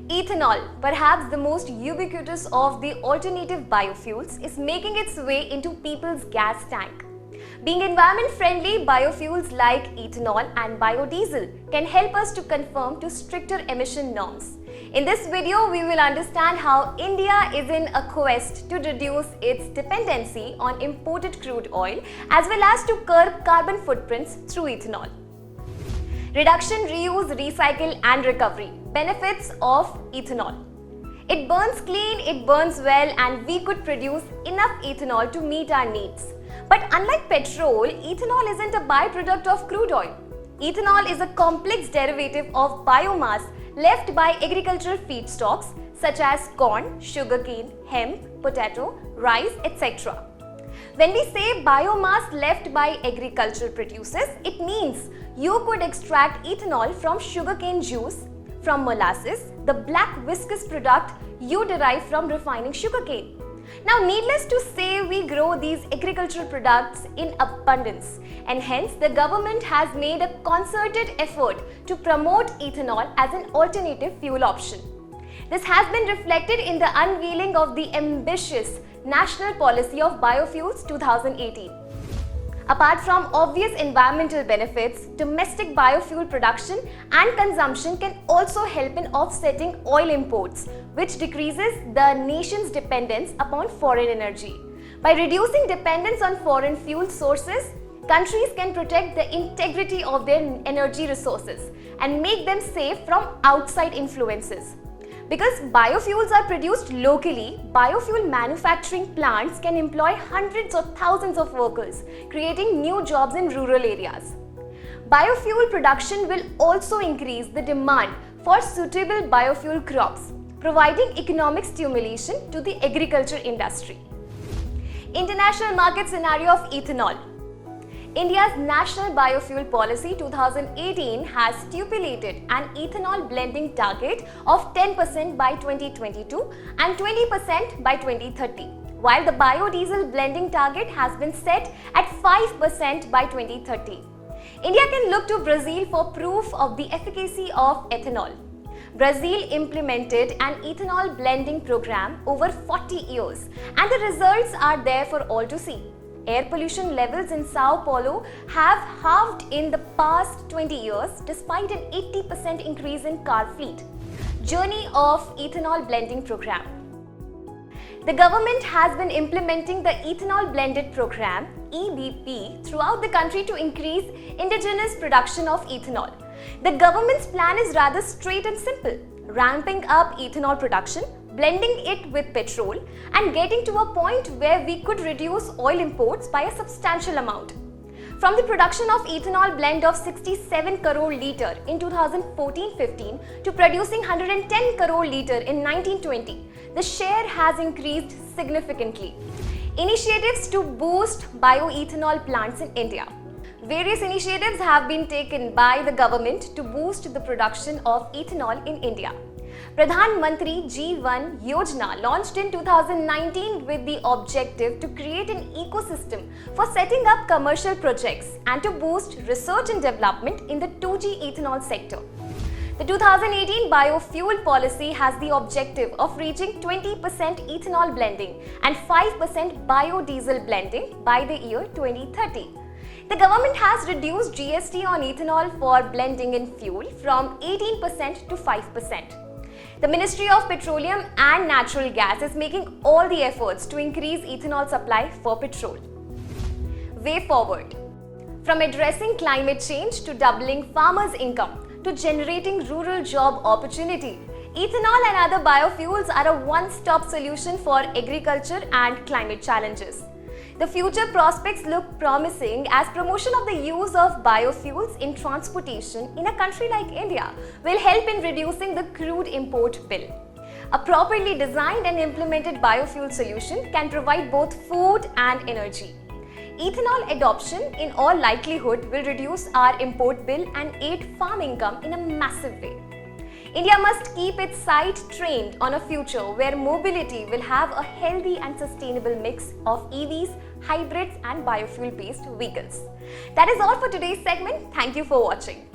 Ethanol, perhaps the most ubiquitous of the alternative biofuels, is making its way into people's gas tank. Being environment-friendly, biofuels like ethanol and biodiesel can help us to conform to stricter emission norms. In this video, we will understand how India is in a quest to reduce its dependency on imported crude oil as well as to curb carbon footprints through ethanol. Reduction, reuse, recycle and recovery. Benefits of ethanol. It burns clean, it burns well, and we could produce enough ethanol to meet our needs. But unlike petrol, ethanol isn't a byproduct of crude oil. Ethanol is a complex derivative of biomass left by agricultural feedstocks such as corn, sugarcane, hemp, potato, rice, etc. When we say biomass left by agricultural producers, it means you could extract ethanol from sugarcane juice, from molasses, the black viscous product you derive from refining sugarcane. Now, needless to say, we grow these agricultural products in abundance, and hence the government has made a concerted effort to promote ethanol as an alternative fuel option. This has been reflected in the unveiling of the ambitious National Policy of Biofuels 2018. Apart from obvious environmental benefits, domestic biofuel production and consumption can also help in offsetting oil imports, which decreases the nation's dependence upon foreign energy. By reducing dependence on foreign fuel sources, countries can protect the integrity of their energy resources and make them safe from outside influences. Because biofuels are produced locally, biofuel manufacturing plants can employ hundreds or thousands of workers, creating new jobs in rural areas. Biofuel production will also increase the demand for suitable biofuel crops, providing economic stimulation to the agriculture industry. International market scenario of ethanol. India's National Biofuel Policy 2018 has stipulated an ethanol blending target of 10% by 2022 and 20% by 2030, while the biodiesel blending target has been set at 5% by 2030. India can look to Brazil for proof of the efficacy of ethanol. Brazil implemented an ethanol blending program over 40 years, and the results are there for all to see. Air pollution levels in Sao Paulo have halved in the past 20 years despite an 80% increase in car fleet. Journey of Ethanol Blending Program. The government has been implementing the Ethanol Blended Program (EBP) throughout the country to increase indigenous production of ethanol. The government's plan is rather straight and simple: ramping up ethanol production, blending it with petrol, and getting to a point where we could reduce oil imports by a substantial amount. From the production of ethanol blend of 67 crore litre in 2014-15 to producing 110 crore litre in 1920, the share has increased significantly. Initiatives to boost bioethanol plants in India. Various initiatives have been taken by the government to boost the production of ethanol in India. Pradhan Mantri Jeevan Yojana launched in 2019 with the objective to create an ecosystem for setting up commercial projects and to boost research and development in the 2G ethanol sector. The 2018 biofuel policy has the objective of reaching 20% ethanol blending and 5% biodiesel blending by the year 2030. The government has reduced GST on ethanol for blending in fuel from 18% to 5%. The Ministry of Petroleum and Natural Gas is making all the efforts to increase ethanol supply for petrol. Way forward. From addressing climate change to doubling farmers' income to generating rural job opportunity, ethanol and other biofuels are a one-stop solution for agriculture and climate challenges. The future prospects look promising as promotion of the use of biofuels in transportation in a country like India will help in reducing the crude import bill. A properly designed and implemented biofuel solution can provide both food and energy. Ethanol adoption in all likelihood will reduce our import bill and aid farm income in a massive way. India must keep its sight trained on a future where mobility will have a healthy and sustainable mix of EVs, hybrids and biofuel-based vehicles. That is all for today's segment. Thank you for watching.